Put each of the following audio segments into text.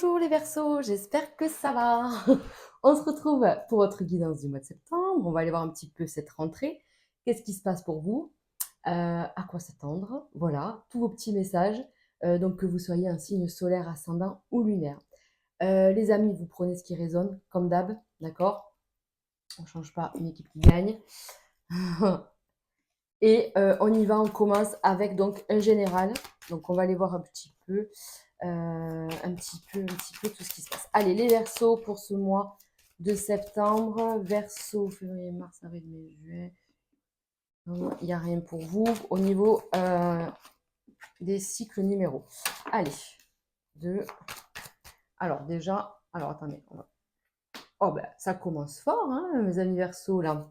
Bonjour les Verseaux, j'espère que ça va. On se retrouve pour votre guidance du mois de septembre. On va aller voir un petit peu cette rentrée. Qu'est-ce qui se passe pour vous? À quoi s'attendre? Voilà, tous vos petits messages. Donc que vous soyez un signe solaire, ascendant ou lunaire. Les amis, vous prenez ce qui résonne, comme d'hab, d'accord? On ne change pas une équipe qui gagne. Et on y va, on commence avec donc un général. Donc on va aller voir un petit peu tout ce qui se passe. Allez, les Verseaux pour ce mois de septembre. Verseau, février, mars, avril, mai, juin. Non, il n'y a rien pour vous au niveau des cycles numéros. Allez, deux. Alors déjà, alors attendez. Oh ben, ça commence fort, hein, mes amis Verseaux, là.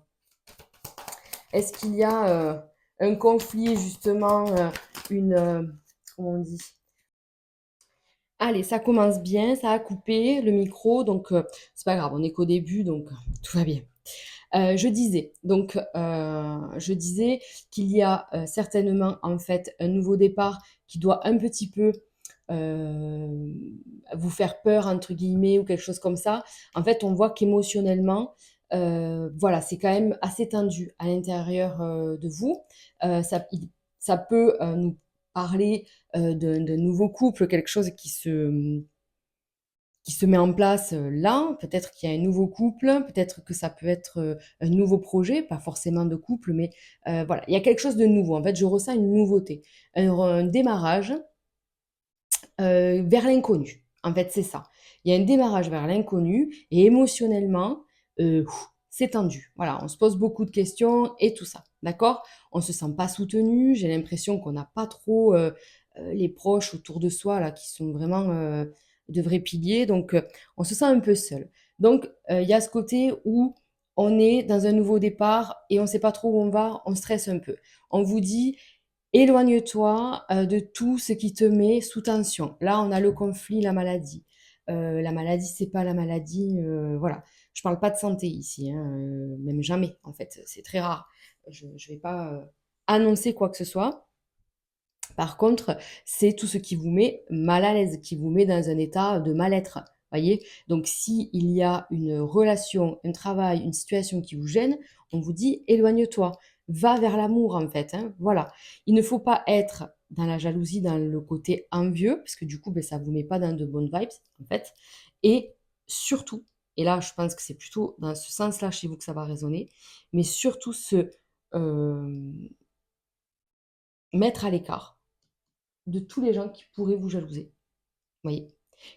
Est-ce qu'il y a un conflit, justement, comment on dit? Allez, ça commence bien, ça a coupé le micro, donc c'est pas grave, on est qu'au début, donc tout va bien. Je disais qu'il y a certainement en fait un nouveau départ qui doit un petit peu euh, vous faire peur entre guillemets ou quelque chose comme ça. En fait, on voit qu'émotionnellement, voilà, c'est quand même assez tendu à l'intérieur de vous. Ça peut nous parler d'un nouveau couple, quelque chose qui se met en place là. Peut-être qu'il y a un nouveau couple, peut-être que ça peut être un nouveau projet, pas forcément de couple, mais voilà, il y a quelque chose de nouveau. En fait, je ressens une nouveauté, un démarrage vers l'inconnu. En fait, c'est ça. Il y a un démarrage vers l'inconnu et émotionnellement, c'est tendu. Voilà, on se pose beaucoup de questions et tout ça. D'accord? On se sent pas soutenu. J'ai l'impression qu'on n'a pas trop les proches autour de soi là qui sont vraiment de vrais piliers. Donc, on se sent un peu seul. Donc, il y a ce côté où on est dans un nouveau départ et on ne sait pas trop où on va. On stresse un peu. On vous dit éloigne-toi de tout ce qui te met sous tension. Là, on a le conflit, la maladie. La maladie, c'est pas la maladie. Voilà. Je parle pas de santé ici, hein, même jamais, en fait. C'est très rare. Je ne vais pas annoncer quoi que ce soit. Par contre, c'est tout ce qui vous met mal à l'aise, qui vous met dans un état de mal-être. Voyez. Donc, s'il y a une relation, un travail, une situation qui vous gêne, on vous dit éloigne-toi, va vers l'amour en fait, hein. Voilà. Il ne faut pas être dans la jalousie, dans le côté envieux, parce que du coup, ben, ça ne vous met pas dans de bonnes vibes en fait. Et surtout, et là, je pense que c'est plutôt dans ce sens-là chez vous que ça va résonner, mais surtout se mettre à l'écart de tous les gens qui pourraient vous jalouser. Vous voyez?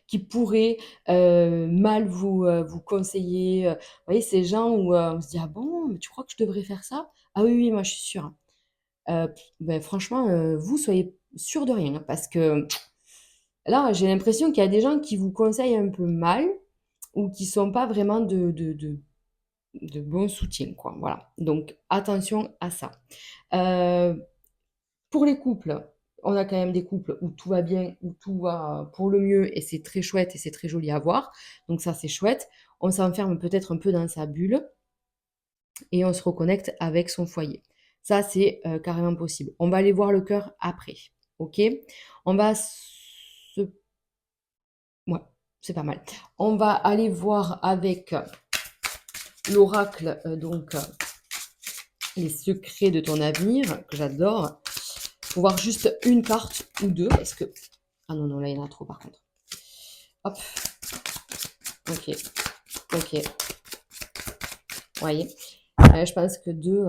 Qui pourraient mal vous conseiller. Vous voyez, ces gens où on se dit: «Ah bon, mais tu crois que je devrais faire ça? Ah oui, oui, moi je suis sûre». Ben, franchement, vous soyez sûr de rien, hein, parce que là, j'ai l'impression qu'il y a des gens qui vous conseillent un peu mal ou qui sont pas vraiment de bon soutien, quoi. Voilà. Donc attention à ça. Heu Pour les couples, on a quand même des couples où tout va bien, où tout va pour le mieux et c'est très chouette et c'est très joli à voir. Donc ça, c'est chouette. On s'enferme peut-être un peu dans sa bulle et on se reconnecte avec son foyer. Ça, c'est carrément possible. On va aller voir le cœur après. OK? On va se... Ouais, c'est pas mal. On va aller voir avec l'oracle, les secrets de ton avenir, que j'adore. Faut voir juste une carte ou deux. Est-ce que... Ah non, non, là, il y en a trop par contre. Hop, ok, ok. Vous voyez, je pense que deux,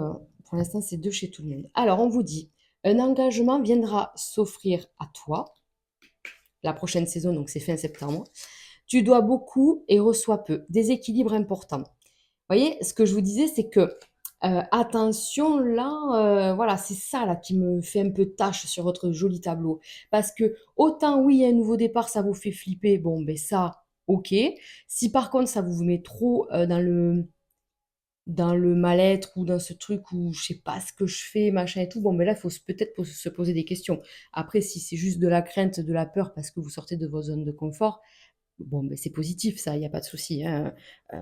pour l'instant, c'est deux chez tout le monde. Alors, on vous dit, un engagement viendra s'offrir à toi la prochaine saison, donc c'est fin septembre. Tu dois beaucoup et reçois peu. Déséquilibre important. Vous voyez, ce que je vous disais, c'est que attention là, voilà, c'est ça là qui me fait un peu tâche sur votre joli tableau. Parce que autant oui, un nouveau départ, ça vous fait flipper, bon ben ça, ok. Si par contre ça vous met trop dans le mal-être ou dans ce truc où je sais pas ce que je fais, machin et tout, bon ben là, il faut peut-être se poser des questions. Après, si c'est juste de la crainte, de la peur parce que vous sortez de vos zones de confort, bon, ben, c'est positif, ça, il n'y a pas de souci, hein.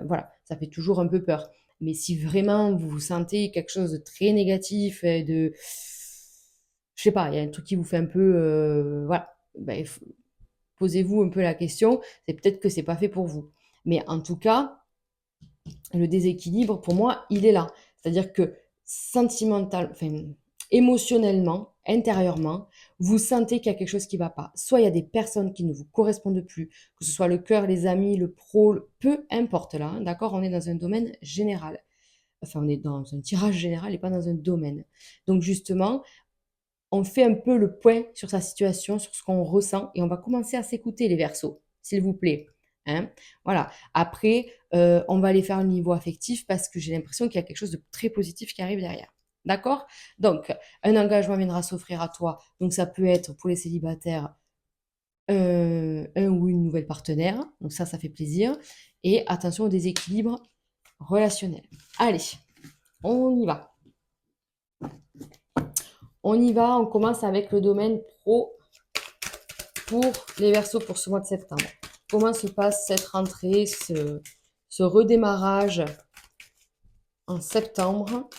Voilà, ça fait toujours un peu peur. Mais si vraiment vous vous sentez quelque chose de très négatif, et je sais pas, il y a un truc qui vous fait un peu, voilà, ben, posez-vous un peu la question, c'est peut-être que c'est pas fait pour vous. Mais en tout cas, le déséquilibre, pour moi, il est là. C'est-à-dire que sentimental, enfin, émotionnellement, intérieurement, vous sentez qu'il y a quelque chose qui ne va pas. Soit il y a des personnes qui ne vous correspondent plus, que ce soit le cœur, les amis, le pro, peu importe là, hein, d'accord? On est dans un domaine général. Enfin, on est dans un tirage général et pas dans un domaine. Donc justement, on fait un peu le point sur sa situation, sur ce qu'on ressent, et on va commencer à s'écouter les versos, s'il vous plaît. Hein. Voilà. Après, on va aller faire un niveau affectif parce que j'ai l'impression qu'il y a quelque chose de très positif qui arrive derrière. D'accord? Donc, un engagement viendra s'offrir à toi. Donc, ça peut être pour les célibataires un ou une nouvelle partenaire. Donc, ça fait plaisir. Et attention au déséquilibre relationnel. Allez, on y va. On y va, on commence avec le domaine pro pour les Verseaux pour ce mois de septembre. Comment se passe cette rentrée, ce redémarrage en septembre?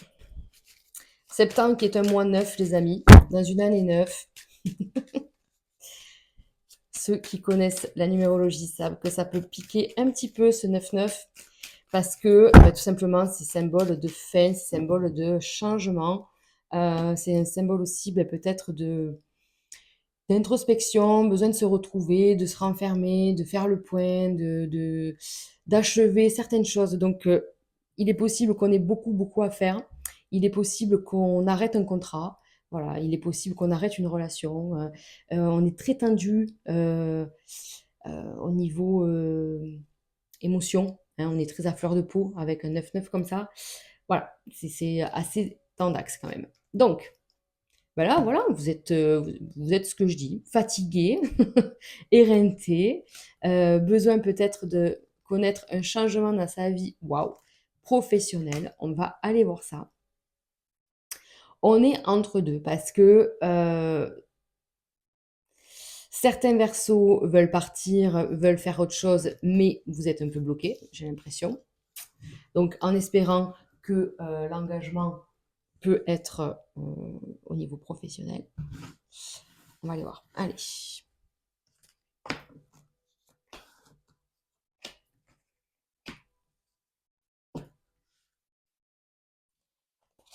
Septembre qui est un mois neuf, les amis, dans une année neuf. Ceux qui connaissent la numérologie savent que ça peut piquer un petit peu ce 9-9 parce que tout simplement c'est symbole de fin, c'est symbole de changement. C'est un symbole aussi peut-être d'introspection, besoin de se retrouver, de se renfermer, de faire le point, d'achever certaines choses. Donc, il est possible qu'on ait beaucoup, beaucoup à faire. Il est possible qu'on arrête un contrat. Voilà, il est possible qu'on arrête une relation. On est très tendu au niveau émotion. Hein, on est très à fleur de peau avec un 9-9 comme ça. Voilà, c'est assez tendax quand même. Donc, voilà, vous êtes ce que je dis, fatigué, éreinté, besoin peut-être de connaître un changement dans sa vie, waouh, professionnel. On va aller voir ça. On est entre deux parce que certains versos veulent partir, veulent faire autre chose, mais vous êtes un peu bloqué, j'ai l'impression. Donc, en espérant que l'engagement peut être au niveau professionnel. On va aller voir. Allez.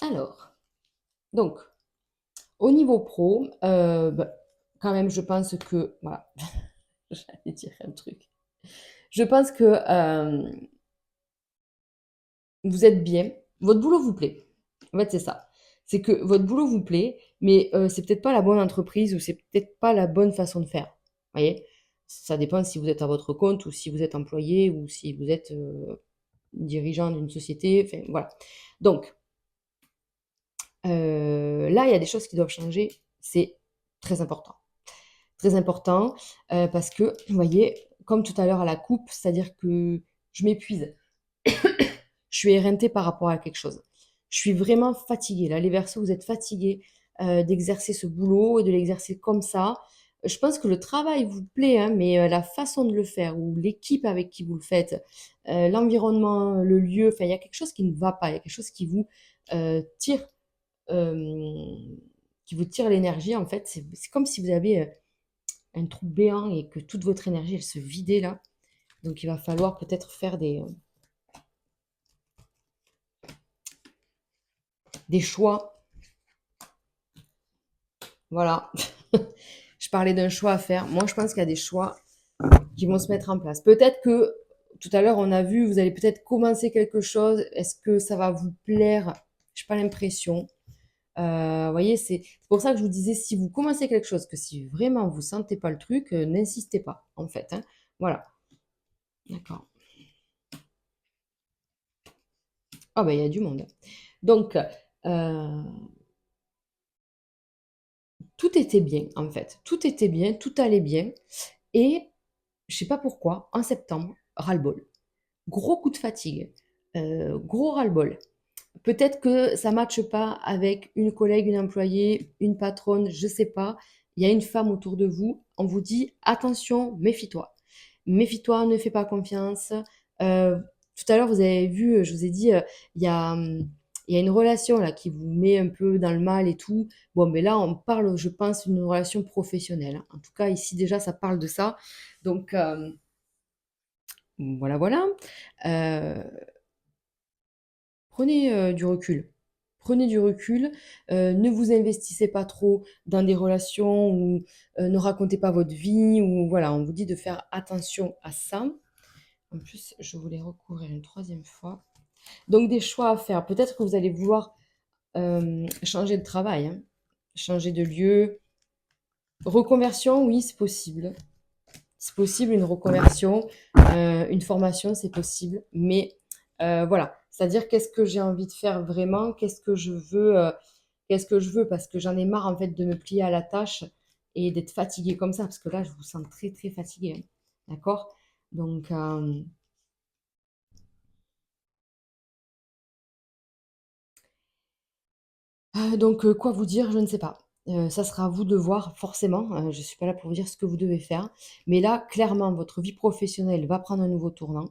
Alors, donc, au niveau pro, quand même, je pense que, voilà, j'allais dire un truc. Je pense que vous êtes bien, votre boulot vous plaît. En fait, c'est ça. C'est que votre boulot vous plaît, mais c'est peut-être pas la bonne entreprise ou c'est peut-être pas la bonne façon de faire. Vous voyez? Ça dépend si vous êtes à votre compte ou si vous êtes employé ou si vous êtes dirigeant d'une société. Enfin, voilà. Donc, là, il y a des choses qui doivent changer. C'est très important. Très important parce que, vous voyez, comme tout à l'heure à la coupe, c'est-à-dire que je m'épuise. Je suis éreintée par rapport à quelque chose. Je suis vraiment fatiguée. Là, les Verseaux, vous êtes fatigués d'exercer ce boulot et de l'exercer comme ça. Je pense que le travail vous plaît, hein, mais la façon de le faire ou l'équipe avec qui vous le faites, l'environnement, le lieu, enfin, il y a quelque chose qui ne va pas. Il y a quelque chose tire, euh, qui vous tire l'énergie. En fait, c'est comme si vous avez un trou béant et que toute votre énergie, elle se vidait là. Donc, il va falloir peut-être faire des choix. Voilà. Je parlais d'un choix à faire. Moi, je pense qu'il y a des choix qui vont se mettre en place. Peut-être que tout à l'heure, on a vu, vous allez peut-être commencer quelque chose. Est-ce que ça va vous plaire? Je n'ai pas l'impression. Vous voyez, c'est pour ça que je vous disais, si vous commencez quelque chose, que si vraiment vous ne sentez pas le truc, n'insistez pas, en fait. Hein. Voilà. D'accord. Ah, ben, il y a du monde. Donc, tout était bien, en fait. Tout était bien, tout allait bien. Et je sais pas pourquoi, en septembre, ras-le-bol. Gros coup de fatigue, gros ras-le-bol. Peut-être que ça ne matche pas avec une collègue, une employée, une patronne, je ne sais pas. Il y a une femme autour de vous, on vous dit attention, méfie-toi. Méfie-toi, ne fais pas confiance. Tout à l'heure, vous avez vu, je vous ai dit, il y a il y a une relation là qui vous met un peu dans le mal et tout. Bon, mais là, on parle, je pense, d'une relation professionnelle, hein. En tout cas, ici déjà, ça parle de ça. Donc, voilà, voilà. Euh, Prenez du recul. Prenez du recul. Ne vous investissez pas trop dans des relations ou ne racontez pas votre vie. Ou voilà, on vous dit de faire attention à ça. En plus, je voulais recouvrir une troisième fois. Donc, des choix à faire. Peut-être que vous allez vouloir changer de travail, hein, changer de lieu. Reconversion, oui, c'est possible. C'est possible, une reconversion, une formation, c'est possible. Mais voilà, c'est-à-dire qu'est-ce que j'ai envie de faire vraiment, qu'est-ce que je veux, parce que j'en ai marre en fait de me plier à la tâche et d'être fatiguée comme ça, parce que là, je vous sens très très fatiguée, hein. D'accord? Donc, quoi vous dire? Je ne sais pas. Ça sera à vous de voir forcément, je ne suis pas là pour vous dire ce que vous devez faire. Mais là, clairement, votre vie professionnelle va prendre un nouveau tournant,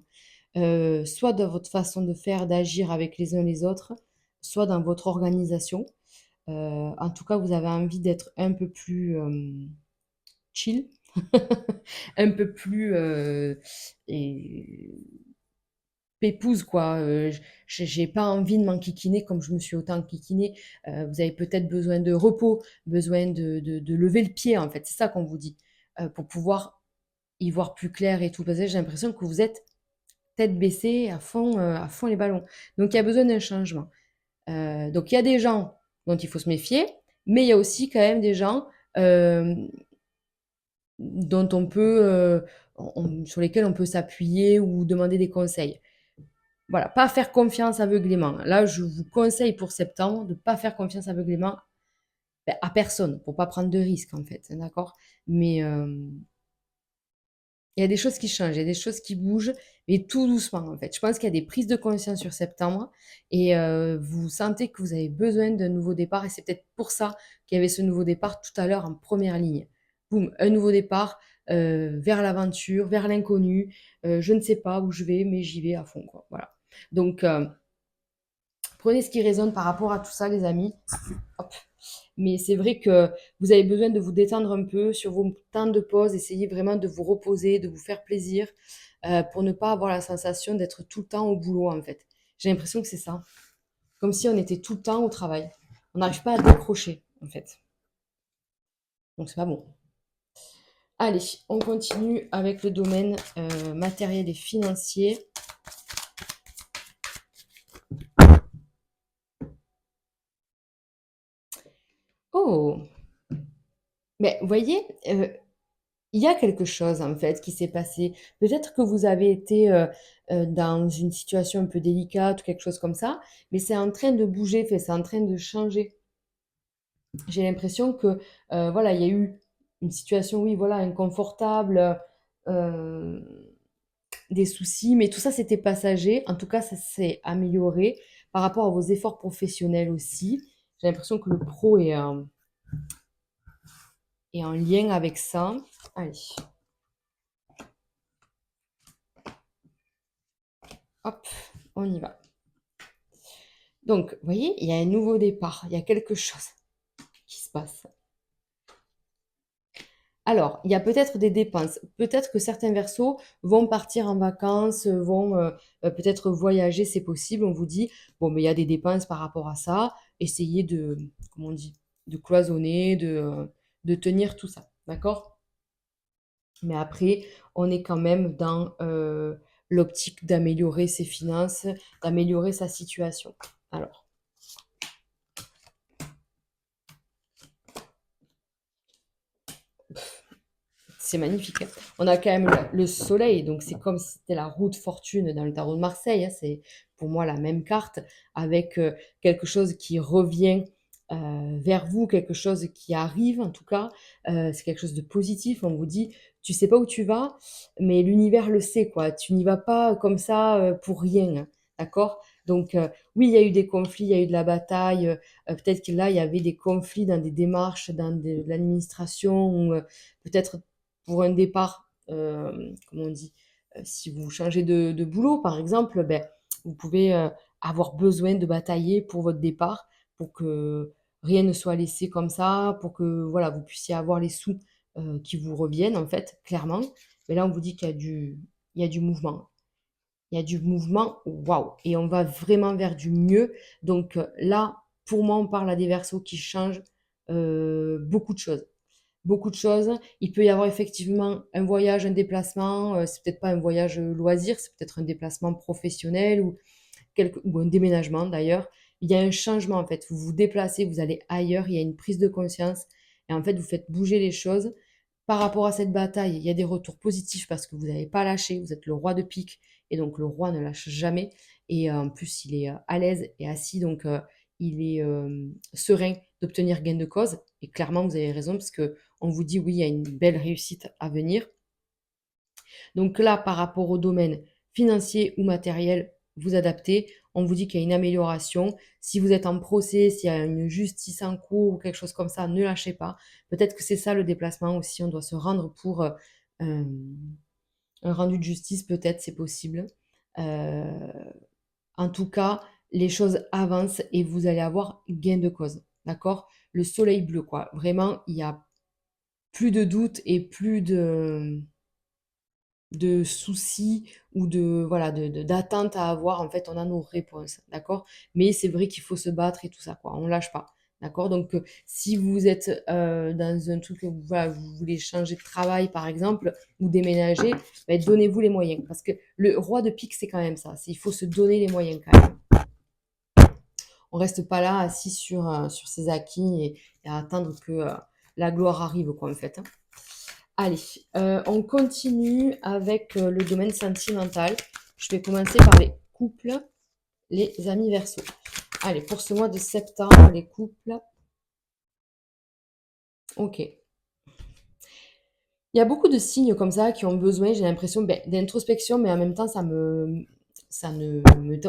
soit dans votre façon de faire, d'agir avec les uns les autres, soit dans votre organisation. En tout cas, vous avez envie d'être un peu plus, chill, un peu plus, et pépouze quoi, j'ai pas envie de m'enquiquiner comme je me suis autant enquiquinée. Vous avez peut-être besoin de repos, besoin de lever le pied en fait, c'est ça qu'on vous dit, pour pouvoir y voir plus clair et tout. Parce que j'ai l'impression que vous êtes tête baissée à fond les ballons. Donc il y a besoin d'un changement. Donc il y a des gens dont il faut se méfier, mais il y a aussi quand même des gens dont on peut, sur lesquels on peut s'appuyer ou demander des conseils. Voilà, pas faire confiance aveuglément. Là, je vous conseille pour septembre de ne pas faire confiance aveuglément à personne, pour pas prendre de risques en fait, d'accord. Mais il y a des choses qui changent, il y a des choses qui bougent, mais tout doucement en fait. Je pense qu'il y a des prises de conscience sur septembre et vous sentez que vous avez besoin d'un nouveau départ et c'est peut-être pour ça qu'il y avait ce nouveau départ tout à l'heure en première ligne. Boum, un nouveau départ vers l'aventure, vers l'inconnu. Je ne sais pas où je vais, mais j'y vais à fond, quoi. Voilà. Donc, prenez ce qui résonne par rapport à tout ça, les amis. Hop. Mais c'est vrai que vous avez besoin de vous détendre un peu sur vos temps de pause. Essayez vraiment de vous reposer, de vous faire plaisir pour ne pas avoir la sensation d'être tout le temps au boulot, en fait. J'ai l'impression que c'est ça. Comme si on était tout le temps au travail. On n'arrive pas à décrocher, en fait. Donc, c'est pas bon. Allez, on continue avec le domaine matériel et financier. Oh, mais vous voyez, il y a quelque chose en fait qui s'est passé. Peut-être que vous avez été dans une situation un peu délicate ou quelque chose comme ça, mais c'est en train de bouger, fait, c'est en train de changer. J'ai l'impression que voilà, il y a eu une situation, oui, voilà, inconfortable, euh, des soucis, mais tout ça c'était passager. En tout cas, ça s'est amélioré par rapport à vos efforts professionnels aussi. J'ai l'impression que le pro est en lien avec ça. Allez, hop, on y va. Donc, vous voyez, il y a un nouveau départ, il y a quelque chose qui se passe. Alors, il y a peut-être des dépenses. Peut-être que certains versos vont partir en vacances, vont peut-être voyager, c'est possible. On vous dit, bon, mais il y a des dépenses par rapport à ça. Essayez de, comment on dit, de cloisonner, de tenir tout ça. D'accord? Mais après, on est quand même dans l'optique d'améliorer ses finances, d'améliorer sa situation. Alors, c'est magnifique, hein. On a quand même le soleil, donc c'est comme si c'était la roue de fortune dans le tarot de Marseille, hein. C'est pour moi la même carte avec quelque chose qui revient vers vous, quelque chose qui arrive en tout cas. C'est quelque chose de positif. On vous dit, tu sais pas où tu vas, mais l'univers le sait, quoi. Tu n'y vas pas comme ça pour rien, hein. D'accord? Donc oui, il y a eu des conflits, il y a eu de la bataille. Peut-être que là, il y avait des conflits dans des démarches, dans l'administration, ou peut-être pour un départ, comment on dit, si vous changez de boulot, par exemple, ben, vous pouvez avoir besoin de batailler pour votre départ, pour que rien ne soit laissé comme ça, pour que voilà, vous puissiez avoir les sous qui vous reviennent, en fait, clairement. Mais là, on vous dit il y a du mouvement. Il y a du mouvement, waouh! Et on va vraiment vers du mieux. Donc là, pour moi, on parle à des versos qui changent beaucoup de choses. Beaucoup de choses. Il peut y avoir effectivement un voyage, un déplacement. C'est peut-être pas un voyage loisir, c'est peut-être un déplacement professionnel ou un déménagement d'ailleurs. Il y a un changement en fait. Vous vous déplacez, vous allez ailleurs, il y a une prise de conscience et en fait, vous faites bouger les choses. Par rapport à cette bataille, il y a des retours positifs parce que vous n'avez pas lâché, vous êtes le roi de pique et donc le roi ne lâche jamais. Et en plus, il est à l'aise et assis, donc il est serein d'obtenir gain de cause. Et clairement, vous avez raison parce que on vous dit oui, il y a une belle réussite à venir. Donc là, par rapport au domaine financier ou matériel, vous adaptez. On vous dit qu'il y a une amélioration. Si vous êtes en procès, s'il y a une justice en cours ou quelque chose comme ça, ne lâchez pas. Peut-être que c'est ça le déplacement aussi. On doit se rendre pour un rendu de justice, peut-être, c'est possible. Euh, En tout cas, les choses avancent et vous allez avoir gain de cause. D'accord? Le soleil bleu, quoi. Vraiment, il y a plus de doute et plus de soucis ou de voilà d'attentes à avoir. En fait, on a nos réponses, d'accord? Mais c'est vrai qu'il faut se battre et tout ça, quoi. On lâche pas, d'accord? Donc, si vous êtes dans un truc, voilà, vous voulez changer de travail, par exemple, ou déménager, ben, donnez-vous les moyens. Parce que le roi de pique, c'est quand même ça. Il faut se donner les moyens quand même. On reste pas là assis sur ses acquis et à attendre que la gloire arrive, quoi, en fait, hein. Allez, on continue avec le domaine sentimental. Je vais commencer par les couples, les amis Verseau. Allez, pour ce mois de septembre, les couples. Ok. Il y a beaucoup de signes comme ça qui ont besoin, j'ai l'impression, ben, d'introspection, mais en même temps, ça ne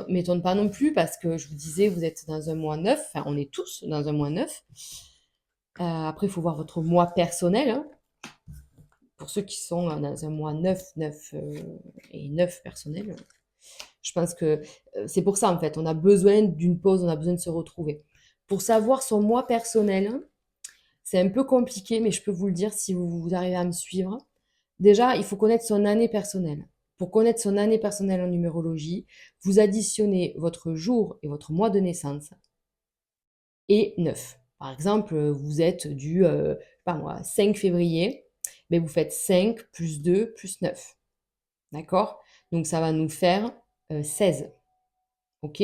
m'étonne pas non plus parce que je vous disais, vous êtes dans un mois neuf, enfin, on est tous dans un mois neuf. Après, il faut voir votre mois personnel, hein. Pour ceux qui sont dans un mois neuf et neuf personnel, je pense que c'est pour ça, en fait. On a besoin d'une pause, on a besoin de se retrouver. Pour savoir son mois personnel, c'est un peu compliqué, mais je peux vous le dire si vous arrivez à me suivre. Déjà, il faut connaître son année personnelle. Pour connaître son année personnelle en numérologie, vous additionnez votre jour et votre mois de naissance et 9. Par exemple, vous êtes du, pas moi, 5 février, mais vous faites 5 plus 2 plus 9. D'accord? Donc ça va nous faire 16. OK?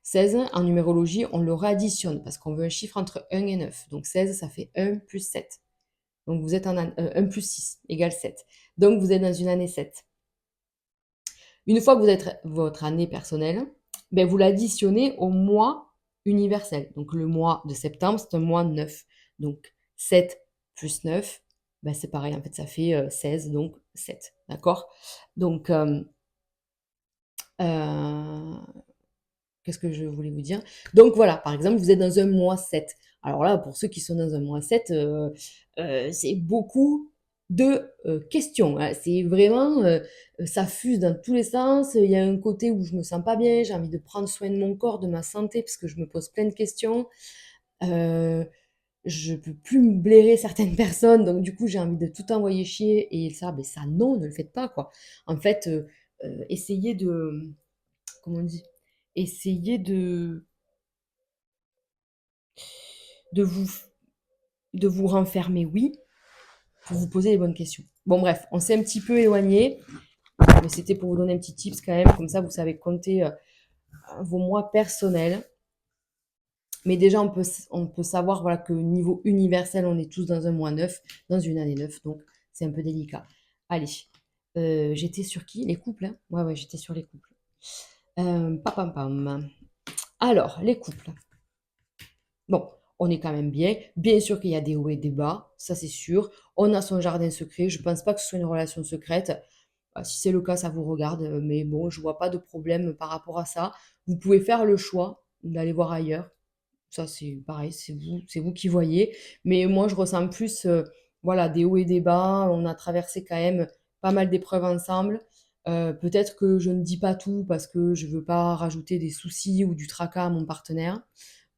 16, en numérologie, on le réadditionne parce qu'on veut un chiffre entre 1 et 9. Donc 16, ça fait 1 plus 7. Donc vous êtes en 1 plus 6 égale 7. Donc vous êtes dans une année 7. Une fois que vous êtes votre année personnelle, ben vous l'additionnez au mois universel. Donc le mois de septembre, c'est un mois 9. Donc 7 plus 9, ben c'est pareil, en fait ça fait 16, donc 7. D'accord? Donc euh, qu'est-ce que je voulais vous dire? Donc voilà, par exemple, vous êtes dans un mois 7. Alors là, pour ceux qui sont dans un mois 7, c'est beaucoup de questions, hein. C'est vraiment, ça fuse dans tous les sens. Il y a un côté où je me sens pas bien, j'ai envie de prendre soin de mon corps, de ma santé, parce que je me pose plein de questions. Euh, je peux plus me blairer certaines personnes, donc du coup, j'ai envie de tout envoyer chier. Et ça, ben ça, non, ne le faites pas, quoi. En fait, essayez de, comment on dit? Essayez de vous, de vous renfermer, oui, pour vous poser les bonnes questions. Bon, bref, on s'est un petit peu éloigné, mais c'était pour vous donner un petit tips quand même, comme ça vous savez compter vos mois personnels. Mais déjà, on peut savoir voilà, que niveau universel, on est tous dans un mois neuf, dans une année 9, donc c'est un peu délicat. Allez, j'étais sur qui? Les couples, hein. Ouais, ouais, j'étais sur les couples. Pam, pam. Alors, les couples. Bon, on est quand même bien. Bien sûr qu'il y a des hauts et des bas, ça c'est sûr. On a son jardin secret. Je pense pas que ce soit une relation secrète. Si c'est le cas, ça vous regarde. Mais bon, je vois pas de problème par rapport à ça. Vous pouvez faire le choix d'aller voir ailleurs. Ça, c'est pareil, c'est vous qui voyez. Mais moi, je ressens plus, voilà, des hauts et des bas. On a traversé quand même pas mal d'épreuves ensemble. Peut-être que je ne dis pas tout parce que je veux pas rajouter des soucis ou du tracas à mon partenaire,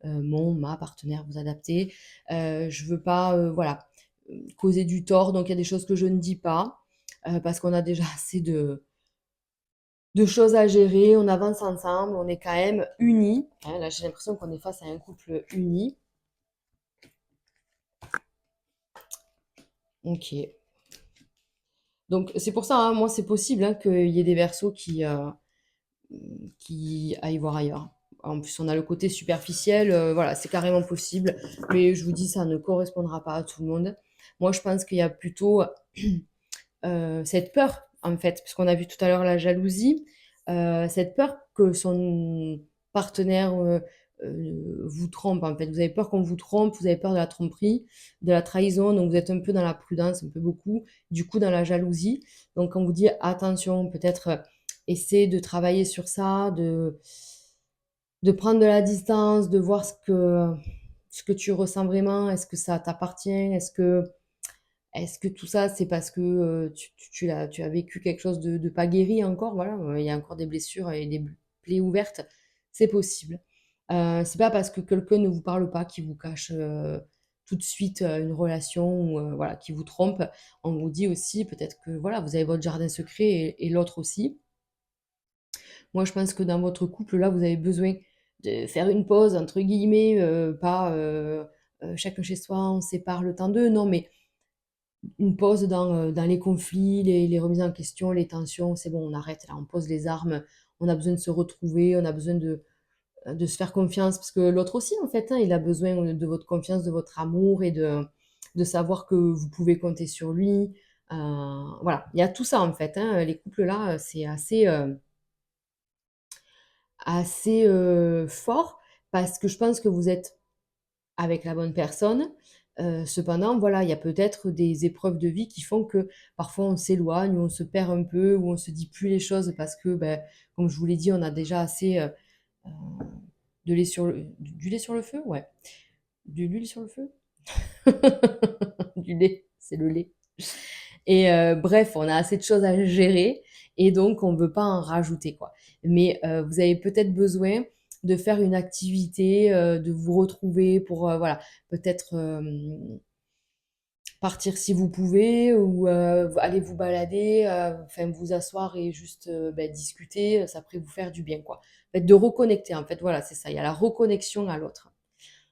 ma partenaire, vous adaptez. Je veux pas, voilà, causer du tort, donc il y a des choses que je ne dis pas, parce qu'on a déjà assez de choses à gérer, on avance ensemble, on est quand même unis, hein. Là, j'ai l'impression qu'on est face à un couple uni. OK. Donc c'est pour ça, hein, moi, c'est possible, hein, qu'il y ait des versos qui aillent voir ailleurs. En plus, on a le côté superficiel, voilà, c'est carrément possible, mais je vous dis, ça ne correspondra pas à tout le monde. Moi, je pense qu'il y a plutôt cette peur, en fait, puisqu'on a vu tout à l'heure la jalousie, cette peur que son partenaire vous trompe, en fait. Vous avez peur qu'on vous trompe, vous avez peur de la tromperie, de la trahison, donc vous êtes un peu dans la prudence, un peu beaucoup, du coup dans la jalousie. Donc on vous dit attention, peut-être essayer de travailler sur ça, de prendre de la distance, de voir ce que tu ressens vraiment, est-ce que ça t'appartient, est-ce que tout ça, c'est parce que tu as vécu quelque chose de pas guéri encore, voilà, il y a encore des blessures et des plaies ouvertes, c'est possible. C'est pas parce que quelqu'un ne vous parle pas qu'il vous cache tout de suite une relation ou voilà, qui vous trompe. On vous dit aussi peut-être que voilà, vous avez votre jardin secret et l'autre aussi. Moi, je pense que dans votre couple, là, vous avez besoin de faire une pause, entre guillemets, pas chacun chez soi, on sépare le temps d'eux, non, mais une pause dans les conflits, les remises en question, les tensions. C'est bon, on arrête là, on pose les armes. On a besoin de se retrouver, on a besoin de se faire confiance. Parce que l'autre aussi, en fait, hein, il a besoin de votre confiance, de votre amour et de savoir que vous pouvez compter sur lui. Voilà, il y a tout ça, en fait, hein. Les couples là, c'est assez fort parce que je pense que vous êtes avec la bonne personne. Cependant, voilà, il y a peut-être des épreuves de vie qui font que parfois on s'éloigne, ou on se perd un peu, ou on se dit plus les choses parce que, ben, comme je vous l'ai dit, on a déjà assez de lait sur du lait sur le feu, ouais, de l'huile sur le feu, du lait, c'est le lait. Et bref, on a assez de choses à gérer et donc on ne veut pas en rajouter, quoi. Mais vous avez peut-être besoin de faire une activité, de vous retrouver pour voilà, peut-être partir si vous pouvez ou aller vous balader, enfin vous asseoir et juste ben, discuter, ça pourrait vous faire du bien, quoi. En fait, de reconnecter, en fait, voilà, c'est ça. Il y a la reconnexion à l'autre.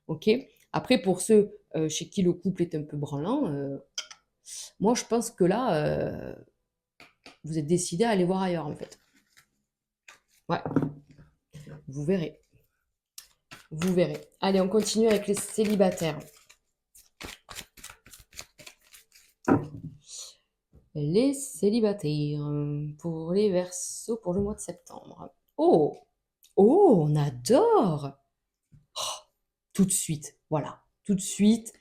Ok. Après, pour ceux chez qui le couple est un peu branlant, moi je pense que là, vous êtes décidé à aller voir ailleurs, en fait. Ouais, vous verrez. Vous verrez. Allez, on continue avec les célibataires. Les célibataires pour les Verseaux pour le mois de septembre. Oh, oh, on adore. Oh, tout de suite, voilà, tout de suite.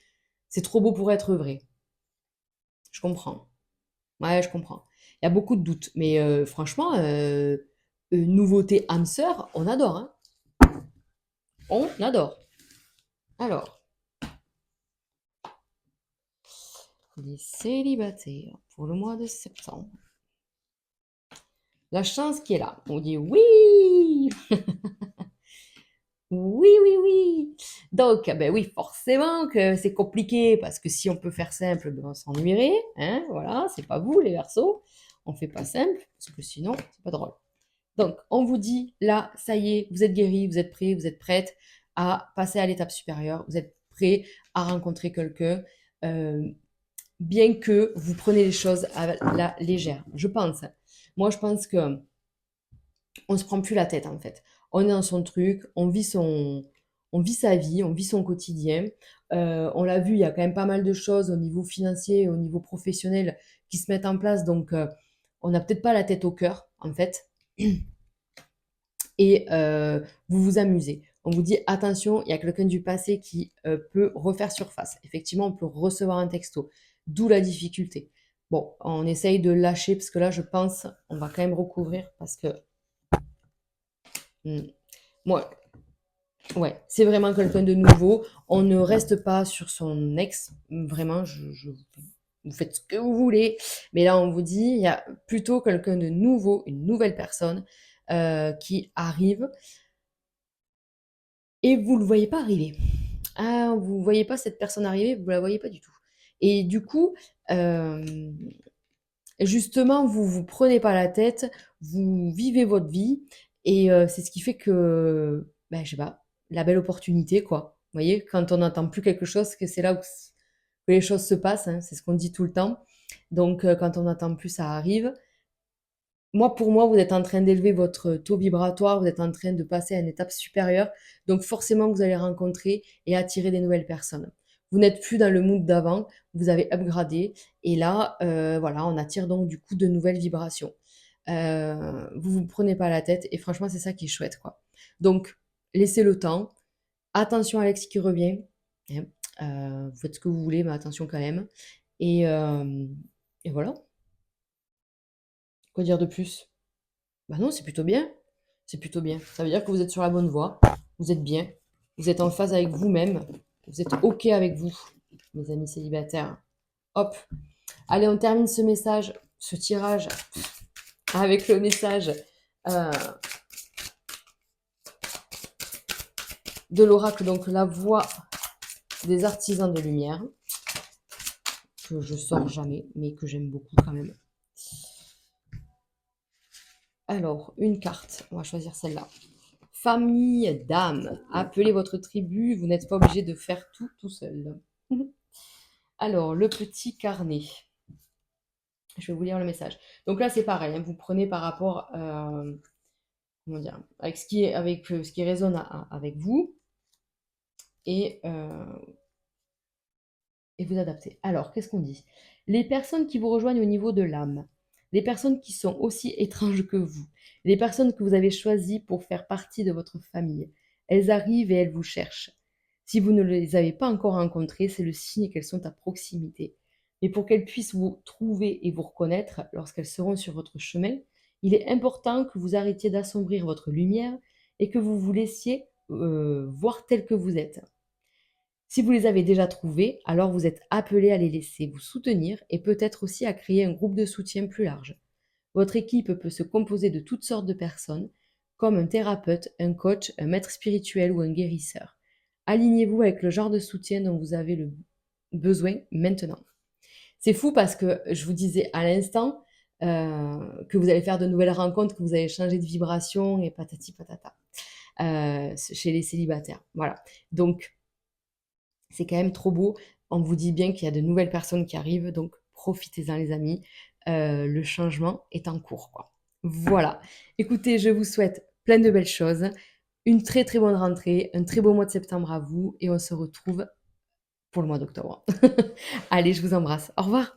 C'est trop beau pour être vrai. Je comprends. Ouais, je comprends. Il y a beaucoup de doutes, mais franchement, nouveauté âme sœur, on adore, hein. On adore. Alors, les célibataires pour le mois de septembre. La chance qui est là. On dit oui, oui, oui, oui. Donc, ben oui, forcément que c'est compliqué parce que si on peut faire simple, ben on s'ennuierait. Hein, voilà, c'est pas vous les Verseaux. On fait pas simple parce que sinon, c'est pas drôle. Donc, on vous dit là, ça y est, vous êtes guéri, vous êtes prêt, vous êtes prête à passer à l'étape supérieure. Vous êtes prêt à rencontrer quelqu'un. euh, Bien que vous prenez les choses à la légère, je pense. Moi, je pense que on se prend plus la tête en fait. On est dans son truc, on vit sa vie, on vit son quotidien. On l'a vu, il y a quand même pas mal de choses au niveau financier, au niveau professionnel qui se mettent en place, donc on n'a peut-être pas la tête au cœur en fait. Et vous vous amusez. On vous dit attention, il y a quelqu'un du passé qui peut refaire surface. Effectivement, on peut recevoir un texto, d'où la difficulté. Bon, on essaye de lâcher parce que là, je pense, on va quand même recouvrir parce que moi, ouais, c'est vraiment quelqu'un de nouveau. On ne reste pas sur son ex. Vraiment, vous faites ce que vous voulez. Mais là, on vous dit, il y a plutôt quelqu'un de nouveau, une nouvelle personne qui arrive et vous ne le voyez pas arriver. Ah, vous ne voyez pas cette personne arriver, vous ne la voyez pas du tout. Et du coup, euh, justement, vous prenez pas la tête, vous vivez votre vie et c'est ce qui fait que, ben, je sais pas, la belle opportunité, quoi. Vous voyez, quand on n'entend plus quelque chose, que c'est là où que les choses se passent, hein, c'est ce qu'on dit tout le temps. Donc, quand on n'entend plus, ça arrive. Moi, pour moi, vous êtes en train d'élever votre taux vibratoire, vous êtes en train de passer à une étape supérieure. Donc, forcément, vous allez rencontrer et attirer des nouvelles personnes. Vous n'êtes plus dans le mood d'avant, vous avez upgradé. Et là, voilà, on attire donc du coup de nouvelles vibrations. Vous vous prenez pas la tête et franchement, c'est ça qui est chouette, quoi. Donc, laissez le temps. Attention, Alex qui revient. Hein. Vous faites ce que vous voulez, mais attention quand même. Et, euh, et voilà. Quoi dire de plus? Bah non, c'est plutôt bien. C'est plutôt bien. Ça veut dire que vous êtes sur la bonne voie. Vous êtes bien. Vous êtes en phase avec vous-même. Vous êtes OK avec vous, mes amis célibataires. Hop. Allez, on termine ce message, ce tirage, avec le message euh, de l'oracle, donc la voix des artisans de lumière, que je sors jamais, mais que j'aime beaucoup quand même. Alors, une carte. On va choisir celle-là. Famille d'âme. Appelez votre tribu. Vous n'êtes pas obligé de faire tout seul. Alors, le petit carnet. Je vais vous lire le message. Donc là, c'est pareil. Hein, vous prenez par rapport, comment dire, avec ce qui résonne avec vous et, euh, et vous adaptez. Alors, qu'est-ce qu'on dit? Les personnes qui vous rejoignent au niveau de l'âme, les personnes qui sont aussi étranges que vous, les personnes que vous avez choisies pour faire partie de votre famille, elles arrivent et elles vous cherchent. Si vous ne les avez pas encore rencontrées, c'est le signe qu'elles sont à proximité. Mais pour qu'elles puissent vous trouver et vous reconnaître lorsqu'elles seront sur votre chemin, il est important que vous arrêtiez d'assombrir votre lumière et que vous vous laissiez voir tel que vous êtes. Si vous les avez déjà trouvés, alors vous êtes appelé à les laisser vous soutenir et peut-être aussi à créer un groupe de soutien plus large. Votre équipe peut se composer de toutes sortes de personnes, comme un thérapeute, un coach, un maître spirituel ou un guérisseur. Alignez-vous avec le genre de soutien dont vous avez le besoin maintenant. C'est fou parce que je vous disais à l'instant que vous allez faire de nouvelles rencontres, que vous allez changer de vibration et patati patata chez les célibataires. Voilà. Donc, c'est quand même trop beau. On vous dit bien qu'il y a de nouvelles personnes qui arrivent, donc profitez-en les amis. Le changement est en cours, quoi. Voilà. Écoutez, je vous souhaite plein de belles choses, une très très bonne rentrée, un très beau mois de septembre à vous et on se retrouve pour le mois d'octobre. Allez, je vous embrasse. Au revoir.